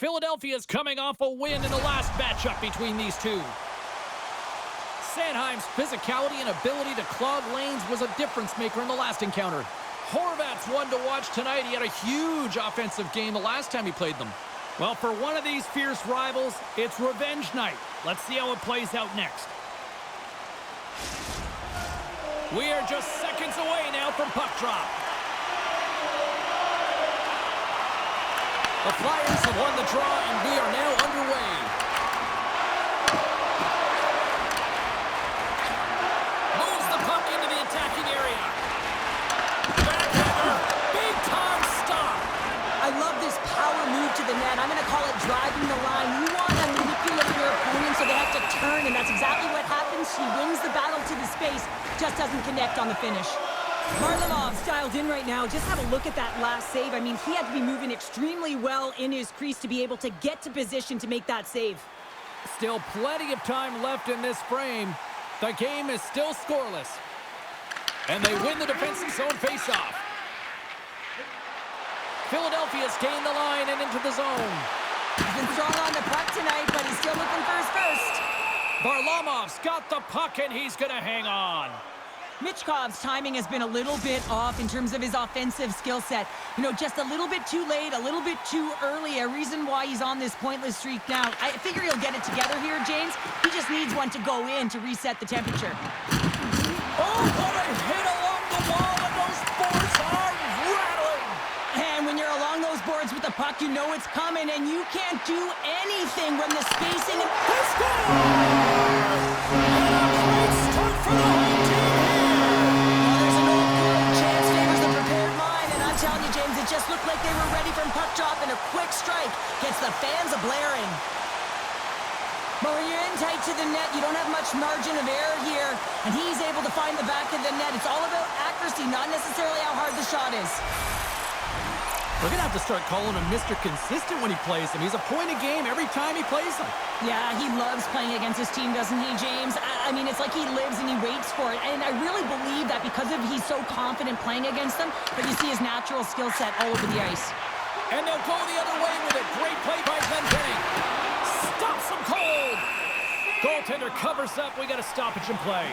Philadelphia is coming off a win in the last matchup between these two. Sanheim's physicality and ability to clog lanes was a difference maker in the last encounter. Horvat's one to watch tonight. He had a huge offensive game the last time he played them. Well, for one of these fierce rivals, it's revenge night. Let's see how it plays out next. We are just seconds away now from puck drop. The Flyers have won the draw, and we are now underway. Moves the puck into the attacking area. Backhander, big-time stop. I love this power move to the net. I'm going to call it driving the line. You want to manipulate your opponent so they have to turn, and that's exactly what happens. He wins the battle to the space, just doesn't connect on the finish. Varlamov's dialed in right now. Just have a look at that last save. I mean, he had to be moving extremely well in his crease to be able to get to position to make that save. Still plenty of time left in this frame. The game is still scoreless. And they win the defensive zone faceoff. Philadelphia's gained the line and into the zone. He's been strong on the puck tonight, but he's still looking for his first. Varlamov's got the puck, and he's going to hang on. Michkov's timing has been a little bit off in terms of his offensive skill set. You know, just a little bit too late, a little bit too early, a reason why he's on this pointless streak now. I figure he'll get it together here, James. He just needs one to go in to reset the temperature. Oh, what a hit along the wall, and those boards are rattling. And when you're along those boards with the puck, you know it's coming, and you can't do anything when the spacing... Let's go! And a great start for the home team. It just looked like they were ready from puck drop, and a quick strike gets the fans a-blaring. But when you're in tight to the net, you don't have much margin of error here, and he's able to find the back of the net. It's all about accuracy, not necessarily how hard the shot is. We're going to have to start calling him Mr. Consistent when he plays him. He's a point a game every time he plays him. Yeah, he loves playing against his team, doesn't he, James? I mean, it's like he lives and he waits for it. And I really believe that because of he's so confident playing against them, that you see his natural skill set all over the ice. And they'll go the other way with a great play by Glenn. Stops him cold. Goaltender covers up. We got a stoppage in play.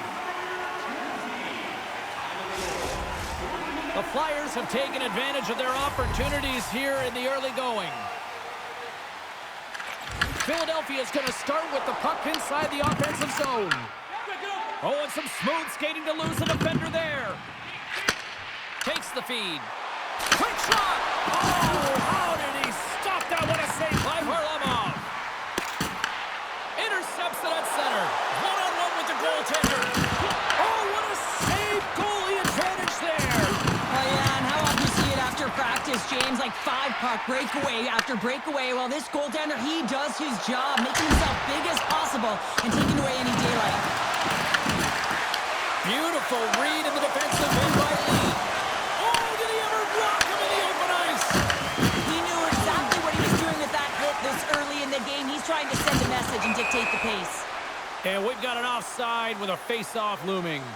The Flyers have taken advantage of their opportunities here in the early going. Philadelphia is going to start with the puck inside the offensive zone. Oh, and some smooth skating to lose a defender there. Takes the feed. Quick shot! Oh, how did he stop that? What a save by Varlamov. Intercepts it at center. One-on-one with the goaltender. Oh, what a save! Goalie advantage there. Oh, yeah, and how often you see it after practice, James? Like 5-puck breakaway after breakaway. Well, this goaltender, he does his job, making himself big as possible and taking away any daylight. Beautiful read in the defensive end by Lee. Oh, did he ever block him in the open ice? He knew exactly what he was doing with that hit this early in the game. He's trying to send a message and dictate the pace. And we've got an offside with a face-off looming.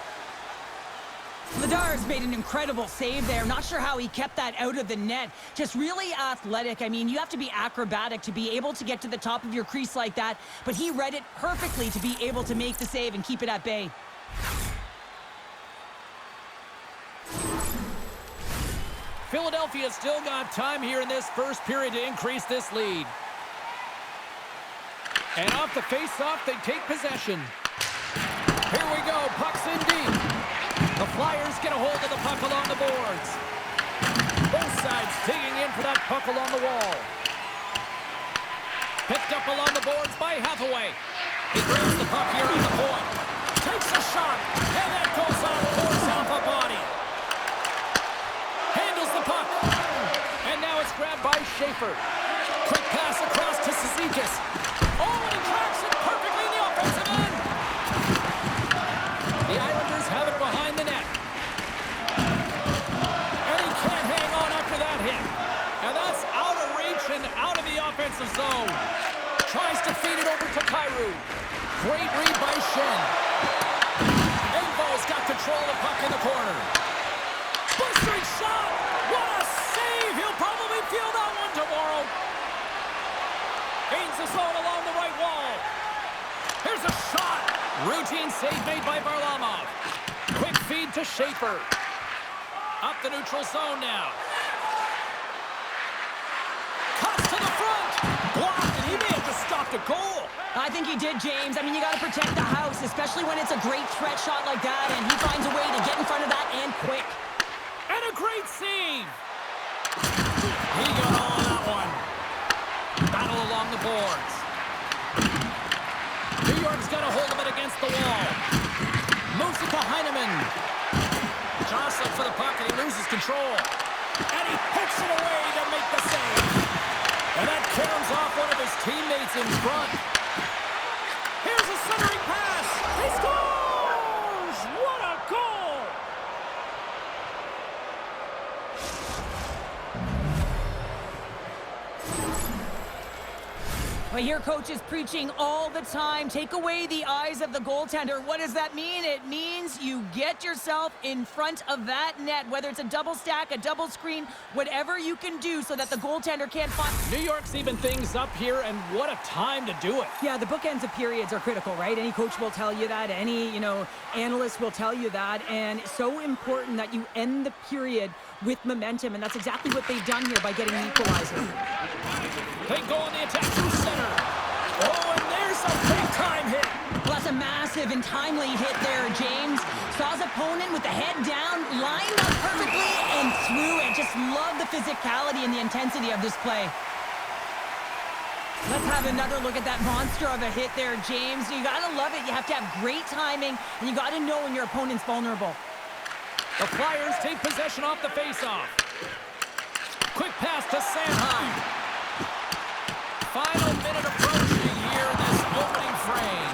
Ladar's made an incredible save there. Not sure how he kept that out of the net. Just really athletic. I mean, you have to be acrobatic to be able to get to the top of your crease like that, but he read it perfectly to be able to make the save and keep it at bay. Philadelphia still got time here in this first period to increase this lead. And off the face-off, they take possession. Here we go, puck's in deep. The Flyers get a hold of the puck along the boards. Both sides digging in for that puck along the wall. Picked up along the boards by Hathaway. He grabs the puck here on the point. Takes a shot, and that goes on force off a body. Handles the puck. And now it's grabbed by Schaefer. Quick pass across to Cizikas. Oh, and he tracks it perfectly in the offensive end. The Islanders have it behind the net. And he can't hang on after that hit. And that's out of reach and out of the offensive zone. Tries to feed it over to Kyrou. Great read by Shen. Engvall's got control of the puck in the corner. Blistering shot! What a save! He'll probably feel that one tomorrow. Gains the zone along the right wall. Here's a shot. Routine save made by Varlamov. Quick feed to Schaefer. Up the neutral zone now. Cuts to the front. Blocked, and he may have just stopped a goal. I think he did, James. I mean, you got to protect the house, especially when it's a great threat shot like that, and he finds a way to get in front of that and quick. And a great save. He got all of that one. Battle along the boards. New York's got a hold of it against the wall. Moves it to Heineman. Jostling for the puck, and he loses control. And he hits it away to make the save. And that caroms off one of his teammates in front. Here's a centering pass. He scores! What a goal! I hear coaches preaching all the time, take away the eyes of the goaltender. What does that mean? It means you get yourself in front of that net, whether it's a double stack, a double screen, whatever you can do so that the goaltender can't find... New York's even things up here, and what a time to do it. Yeah, the bookends of periods are critical, right? Any coach will tell you that. Any, analyst will tell you that. And it's so important that you end the period with momentum, and that's exactly what they've done here by getting the equalizer. They go on the attack through center. Oh, and there's a big-time hit. Well, that's a massive and timely hit there, James. Saw his opponent with the head down, lined up perfectly, and threw it. Just love the physicality and the intensity of this play. Let's have another look at that monster of a hit there, James. You gotta love it. You have to have great timing, and you gotta know when your opponent's vulnerable. The Flyers take possession off the faceoff. Quick pass to Sanheim. Final minute approaching here in this opening frame.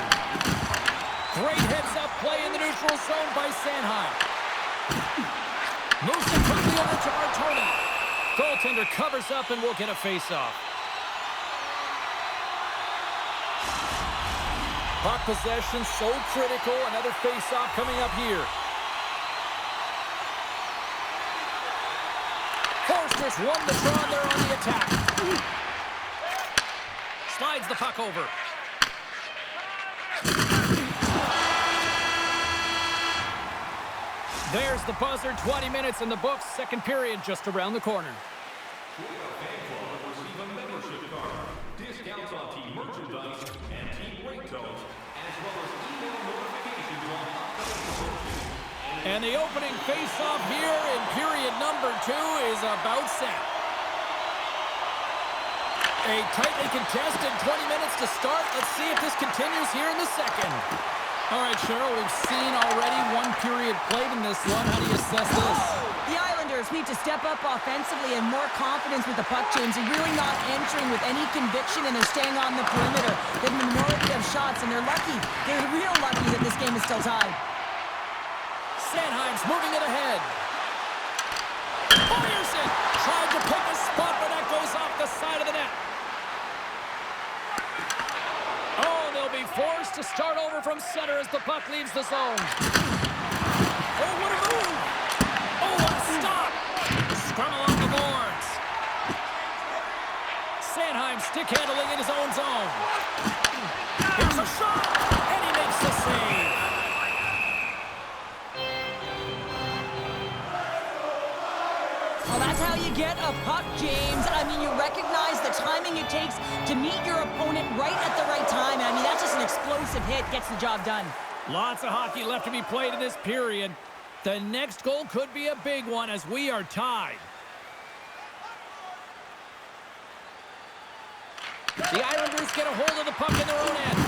Great heads-up play in the neutral zone by Sanheim. Moves it quickly over to Martoni. Goaltender covers up and will get a faceoff. Puck possession so critical. Another faceoff coming up here. Forster's won the draw there on the attack. Slides the puck over. There's the buzzer. 20 minutes in the books. Second period just around the corner. Receive a membership card, discounts on team merchandise, and team ringtones, as well as email notifications on upcoming promotions. And the opening face-off here in period number 2 is about set. A tightly contested 20 minutes to start. Let's see if this continues here in the second. All right, Cheryl, we've seen already one period played in this one. How do you assess this? The Islanders need to step up offensively and more confidence with the puck, James. They're really not entering with any conviction, and they're staying on the perimeter. They're the minority of shots, and they're lucky. They're real lucky that this game is still tied. Sanheim's moving it ahead. Fires it. Tried to pick a spot, but that goes off the side of the net. Oh, they'll be forced to start over from center as the puck leaves the zone. Oh, what a move. Oh, what a stop. Scrum along the boards. Sanheim stick handling in his own zone. Here's a shot, and he makes the save. Well, that's how you get a puck, James. I mean, you recognize the timing it takes to meet your opponent right at the right time. I mean, that's just an explosive hit. Gets the job done. Lots of hockey left to be played in this period. The next goal could be a big one as we are tied. The Islanders get a hold of the puck in their own end.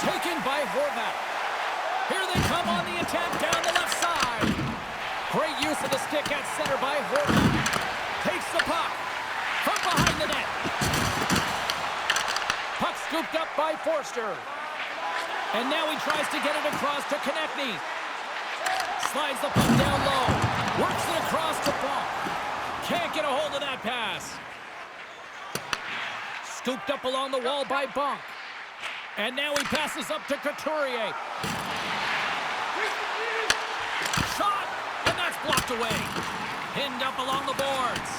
Taken by Horvat. Here they come on the attack down the left side. Great use of the stick at center by Horvat. Takes the puck from behind the net. Puck scooped up by Forster. And now he tries to get it across to Konechny. Slides the puck down low. Works it across to Bonk. Can't get a hold of that pass. Scooped up along the wall by Bonk. And now he passes up to Couturier. Shot! And that's blocked away. Pinned up along the boards.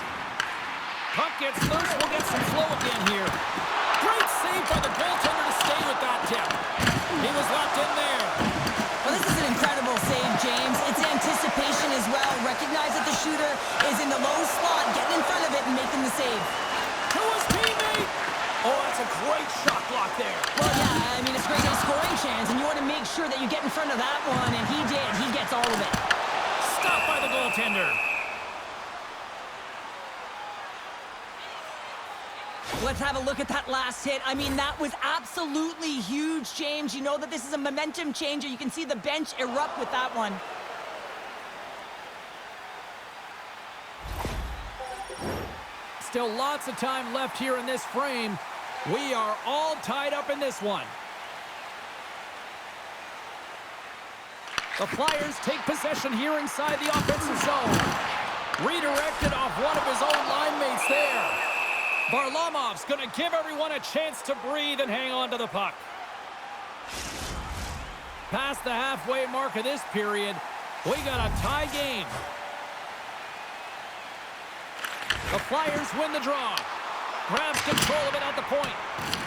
puck gets loose. We'll get some flow again here. Great save by the goaltender to stay with that tip. He was locked in there. Well, this is an incredible save, James. It's anticipation as well. Recognize that the shooter is in the low slot, getting in front of it and making the save. To his teammate. Oh, that's a great shot block there. Well, yeah, I mean, it's great a scoring chance, and you want to make sure that you get in front of that one, and he did. He gets all of it. Stopped by the goaltender. Let's have a look at that last hit. I mean, that was absolutely huge, James. You know that this is a momentum changer. You can see the bench erupt with that one. Still lots of time left here in this frame. We are all tied up in this one. The Flyers take possession here inside the offensive zone. Redirected off one of his own line mates there. Varlamov's going to give everyone a chance to breathe and hang on to the puck. Past the halfway mark of this period, we got a tie game. The Flyers win the draw. Grabs control of it at the point.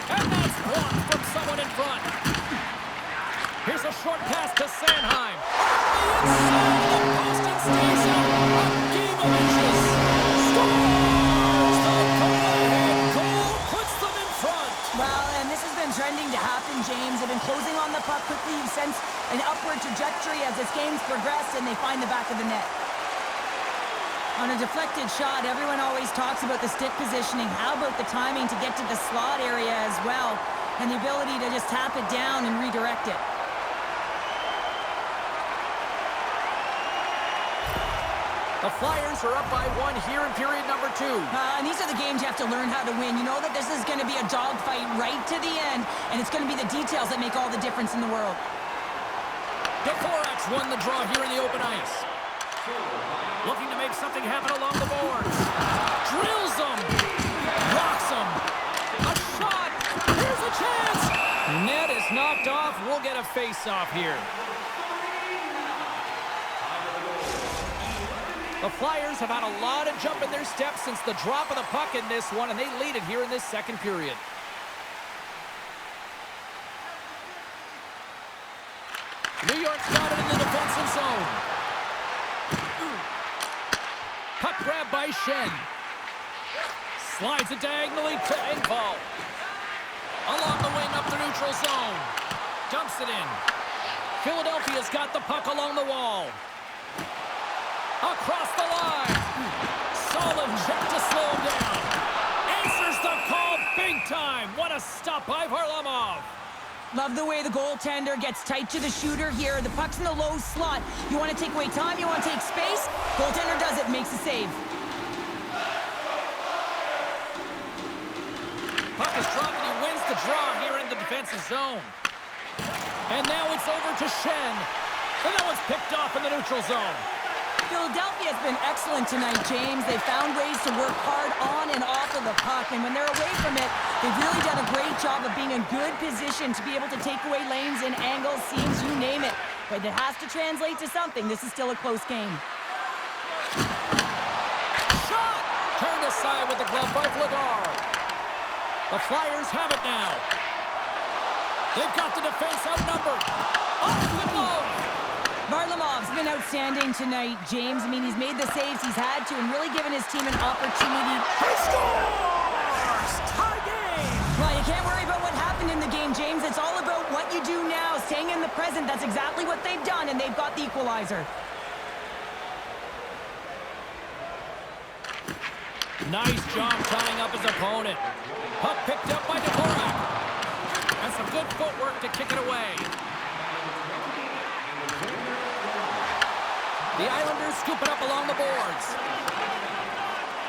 And that's blocked from someone in front. Here's a short pass to Sanheim. The inside of the post and stays out. A game of inches. Scores! The go-ahead goal puts them in front. Well, and this has been trending to happen, James. They've been closing on the puck quickly. You've sensed an upward trajectory as this game's progressed, and they find the back of the net. On a deflected shot, everyone always talks about the stick positioning. How about the timing to get to the slot area as well, and the ability to just tap it down and redirect it. The Flyers are up by one here in period number 2. And these are the games you have to learn how to win. You know that this is going to be a dogfight right to the end, and it's going to be the details that make all the difference in the world. Dvorak's won the draw here in the open ice. Looking to make something happen along the boards. Drills them. Rocks them. A shot. Here's a chance. Net is knocked off. We'll get a face-off here. The Flyers have had a lot of jump in their steps since the drop of the puck in this one, and they lead it here in this second period. New York's got it in the defensive zone. Puck grab by Shen. Slides it diagonally to Engvall. Along the wing up the neutral zone. Dumps it in. Philadelphia's got the puck along the wall. Across the line. Solid check to slow him down. Answers the call big time. What a stop by Varlamov. Love the way the goaltender gets tight to the shooter here. The puck's in the low slot. You want to take away time, you want to take space. Goaltender does it, makes the save. Puck is dropped and he wins the draw here in the defensive zone. And now it's over to Shen. And that one's picked off in the neutral zone. Philadelphia has been excellent tonight, James. They've found ways to work hard on and off of the puck, and when they're away from it, they've really done a great job of being in good position to be able to take away lanes and angles, seams, you name it. But it has to translate to something. This is still a close game. Shot! Turned aside with the glove by Vladar. The Flyers have it now. They've got the defense outnumbered. Off the glove! Varlamov's been outstanding tonight, James. I mean, he's made the saves he's had to and really given his team an opportunity. He scores! Tie game! Well, you can't worry about what happened in the game, James. It's all about what you do now, staying in the present. That's exactly what they've done, and they've got the equalizer. Nice job tying up his opponent. Puck picked up by Dvorak. And some good footwork to kick it away. The Islanders scoop it up along the boards.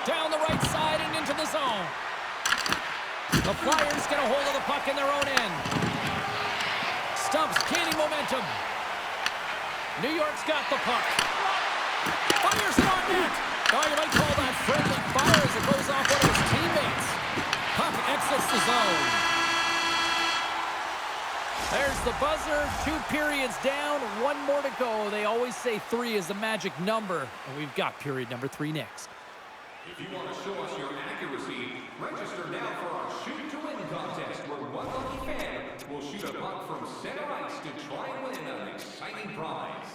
Down the right side and into the zone. The Flyers get a hold of the puck in their own end. Stubbs gaining momentum. New York's got the puck. Fires it on net. Oh, you might call that friendly fire as it goes off one of his teammates. Puck exits the zone. There's the buzzer. 2 periods down, 1 more to go. They always say 3 is the magic number, and we've got period number 3 next. If you want to show us your accuracy, register now for our Shoot to Win contest, where one lucky fan will shoot a puck from center ice to try and win an exciting prize.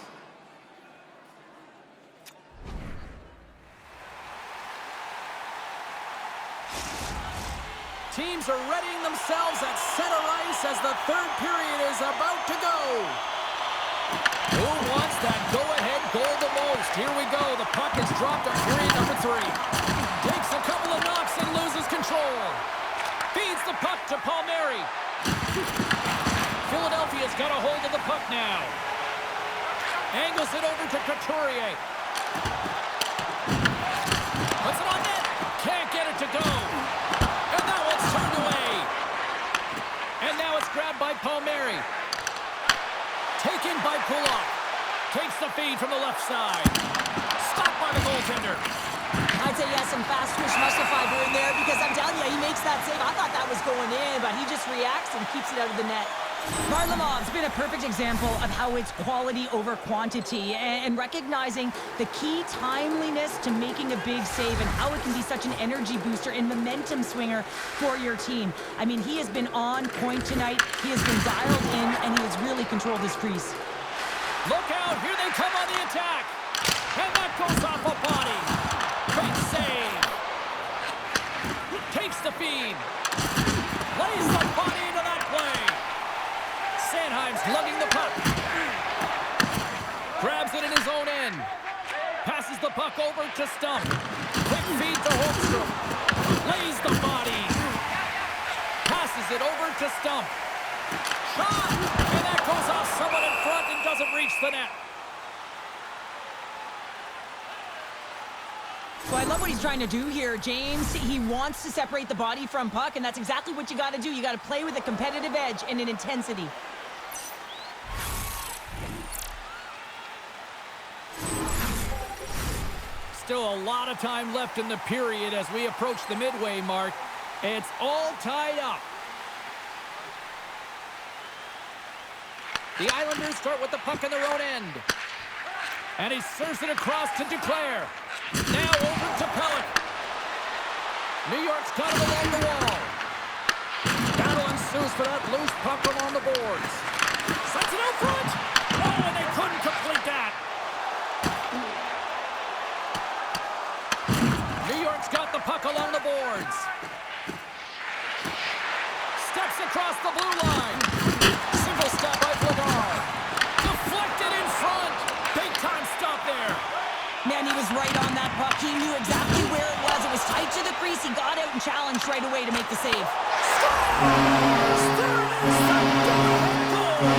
Teams are readying themselves at center ice as the third period is about to go. Who wants that go-ahead goal the most? Here we go. The puck is dropped on period number 3. Takes a couple of knocks and loses control. Feeds the puck to Palmieri. Philadelphia's got a hold of the puck now. Angles it over to Couturier. Puts it on net. Can't get it to go. And that one's turned away. And now it's grabbed by Palmieri. Taken by Kulak. Takes the feed from the left side. Stopped by the goaltender. I'd say yes, some fast twitch muscle fiber in there because I'm telling you, he makes that save. I thought that was going in, but he just reacts and keeps it out of the net. Varlamov's been a perfect example of how it's quality over quantity and recognizing the key timeliness to making a big save and how it can be such an energy booster and momentum swinger for your team. I mean, he has been on point tonight. He has been dialed in, and he has really controlled his crease. Look out, here they come on the attack. And that goes off a body. Great save. Takes the feed. Lays the body into that play. Sanheim's lugging the puck. Grabs it in his own end. Passes the puck over to Stump. Quick feed to Holmstrom. Lays the body. Passes it over to Stump. Shot! And that goes off someone in front and doesn't reach the net. So I love what he's trying to do here, James. He wants to separate the body from puck, and that's exactly what you got to do. You got to play with a competitive edge and an intensity. Still a lot of time left in the period as we approach the midway mark. It's all tied up. The Islanders start with the puck in their own end. And he serves it across to Duclair. Now over to Pellick. New York's got him along the wall. Battle ensues for that loose puck along the boards. Sets it out front. Oh, and they couldn't complete that. New York's got the puck along the boards. Steps across the blue line. Single stop by Vladar. Deflected in front. Big time stop there. Man, he was right on that puck. He knew exactly where it was. It was tight to the crease. He got out and challenged right away to make the save. There is the go-ahead goal.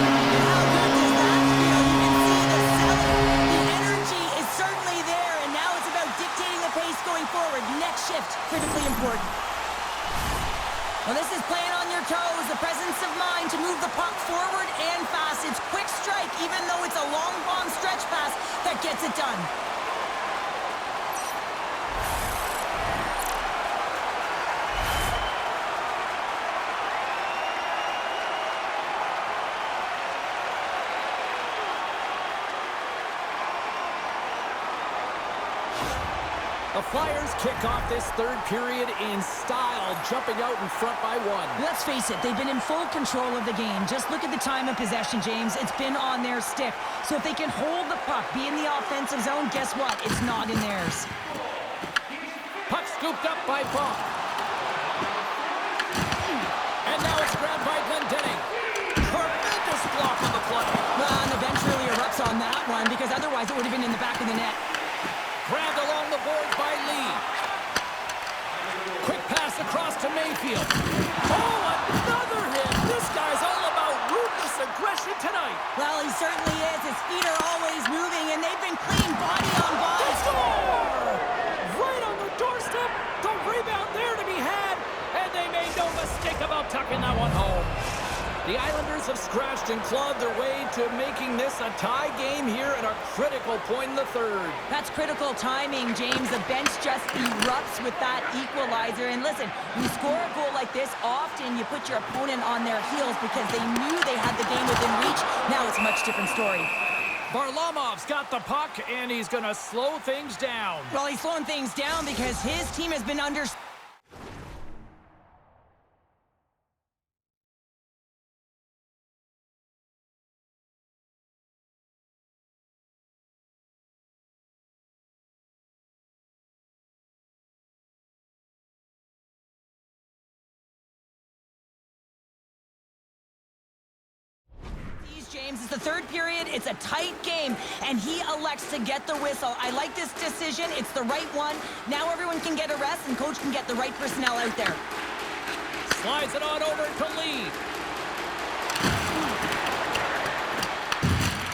How good does that feel? You can see the cellar. The energy is certainly there, and now it's about dictating the pace going forward. Next shift, critically important. Well, this is playing on your toes, the presence of mind to move the puck forward and fast. It's quick strike, even though it's a long bomb stretch pass that gets it done. The Flyers kick off this third period in style, jumping out in front by 1. Let's face it, they've been in full control of the game. Just look at the time of possession, James. It's been on their stick. So if they can hold the puck, be in the offensive zone, guess what? It's not in theirs. Puck scooped up by Buck. And now it's grabbed by Glendening. Tremendous block on the play. Well, and the bench really erupts on that one because otherwise it would have been in the back of the net. Grabbed along the boards by Lee. Quick pass across to Mayfield. Oh, another hit. This guy's all about ruthless aggression tonight. Well, he certainly is. His feet are always moving, and they've been clean body on body. Score! Right on the doorstep. The rebound there to be had. And they made no mistake about tucking that one home. The Islanders have scratched and clawed their way to making this a tie game here at a critical point in the third. That's critical timing, James. The bench just erupts with that equalizer. And listen, when you score a goal like this, often you put your opponent on their heels because they knew they had the game within reach. Now it's a much different story. Varlamov's got the puck, and he's going to slow things down. Well, he's slowing things down because his team has been under... James, it's the third period. It's a tight game, and he elects to get the whistle. I like this decision. It's the right one. Now everyone can get a rest, and coach can get the right personnel out there. Slides it on over to Lee.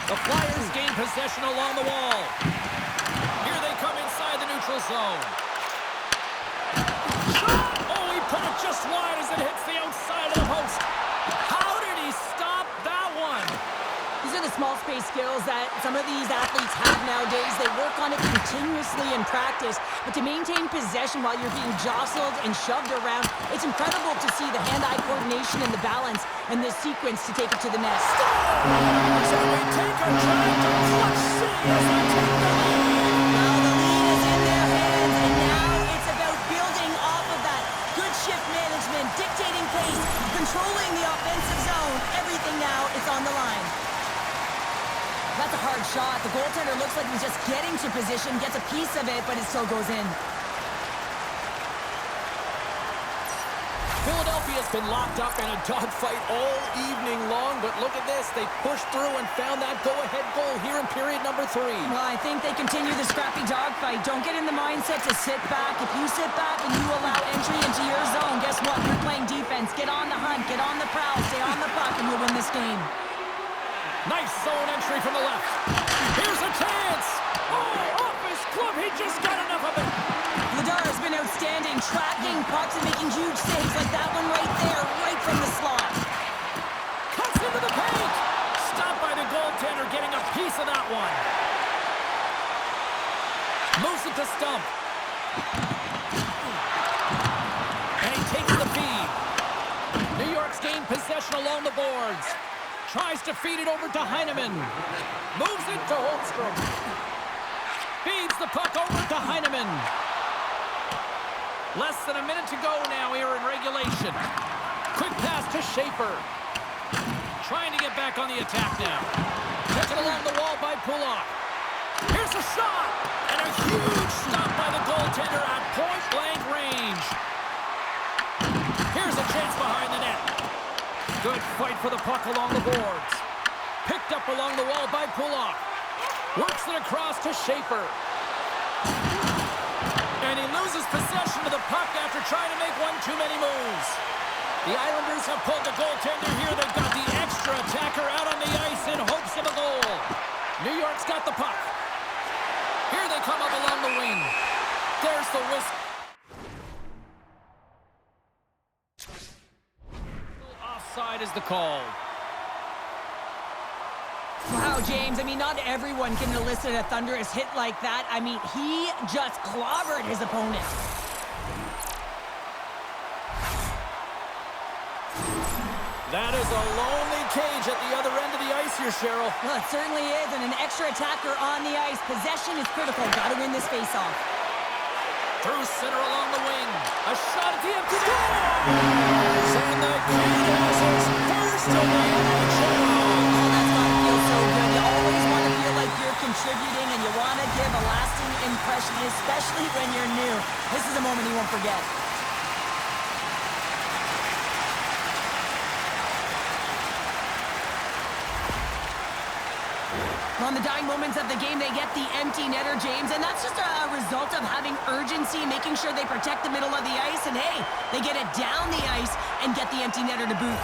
The Flyers gain possession along the wall. Here they come inside the neutral zone. Shot! Oh, he put it just wide as it hits the outside of the post. How did he stop that one? These are the small space skills that some of these athletes have nowadays. They work on it continuously in practice, but to maintain possession while you're being jostled and shoved around, it's incredible to see the hand-eye coordination and the balance and this sequence to take it to the net. So we take a drive to clutch city as they take the lead. Well, the lead is in their hands, and now it's about building off of that. Good shift management, dictating pace, controlling the offensive zone. Everything now is on the line. That's a hard shot. The goaltender looks like he's just getting to position, gets a piece of it, but it still goes in. Philadelphia's been locked up in a dogfight all evening long, but look at this. They pushed through and found that go-ahead goal here in period number 3. Well, I think they continue the scrappy dogfight. Don't get in the mindset to sit back. If you sit back and you allow entry into your zone, guess what? You're playing defense. Get on the hunt, get on the prowl, stay on the puck, and you'll win this game. Nice zone entry from the left. Here's a chance. Oh, off his glove. He just got enough of it. Vladar has been outstanding, tracking pucks and making huge saves like that one right there, right from the slot. Cuts into the paint. Stopped by the goaltender, getting a piece of that one. Moves it to Stump. And he takes the feed. New York's gained possession along the boards. Tries to feed it over to Heineman. Moves it to Holmstrom. Feeds the puck over to Heineman. Less than a minute to go now here in regulation. Quick pass to Schaefer. Trying to get back on the attack now. Taken along the wall by Pullock. Here's a shot! And a huge stop by the goaltender at point-blank range. Here's a chance behind the net. Good fight for the puck along the boards. Picked up along the wall by Pullock. Works it across to Schaefer. And he loses possession of the puck after trying to make one too many moves. The Islanders have pulled the goaltender here. They've got the extra attacker out on the ice in hopes of a goal. New York's got the puck. Here they come up along the wing. There's the whistle. Offside is the call. Wow, James, I mean, not everyone can elicit a thunderous hit like that. I mean, he just clobbered his opponent. That is a lonely cage at the other end of the ice here, Cheryl. Well, it certainly is, and an extra attacker on the ice. Possession is critical. Got to win this face-off. Through center along the wing. A shot at the empty scores! And the kid has his first of the NHL. Oh, that's got to feel so good. You always want to feel like you're contributing, and you want to give a lasting impression, especially when you're new. This is a moment you won't forget. On the dying moments of the game, they get the empty netter, James, and that's just a result of having urgency, making sure they protect the middle of the ice, and hey, they get it down the ice and get the empty netter to boot.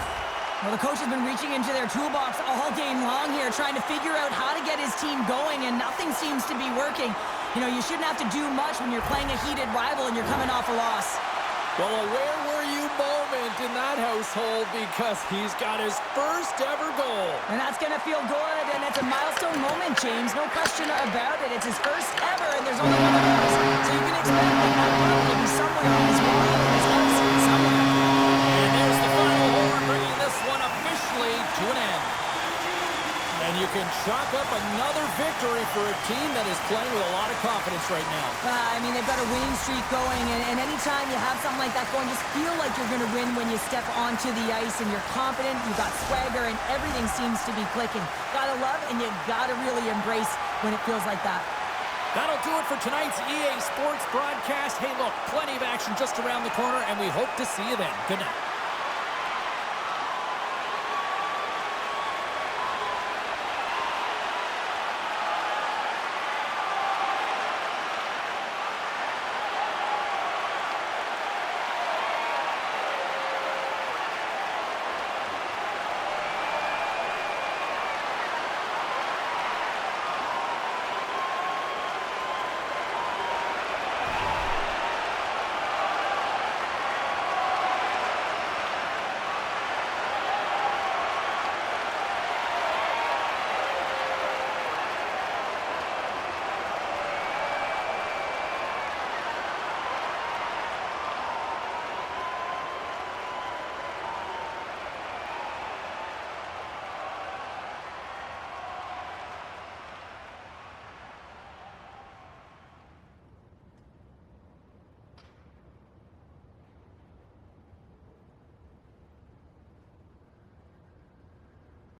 Well, the coach has been reaching into their toolbox all game long here, trying to figure out how to get his team going, and nothing seems to be working. You know, you shouldn't have to do much when you're playing a heated rival and you're coming off a loss. Well, a where were you moment in that household, because he's got his first ever goal. And that's going to feel good, and it's a milestone moment, James. No question about it. It's his first ever, and there's only one of those. So you can expect that that puck will be somewhere on his wall, on his house, somewhere. And there's the final horn, bringing this one officially to an end. And you can chalk up another victory for a team that is playing with a lot of confidence right now. I mean, they've got a winning streak going, and anytime you have something like that going, just feel like you're going to win when you step onto the ice and you're confident, you've got swagger, and everything seems to be clicking. Gotta love, and you gotta really embrace when it feels like that. That'll do it for tonight's EA Sports broadcast. Hey, look, plenty of action just around the corner, and we hope to see you then. Good night.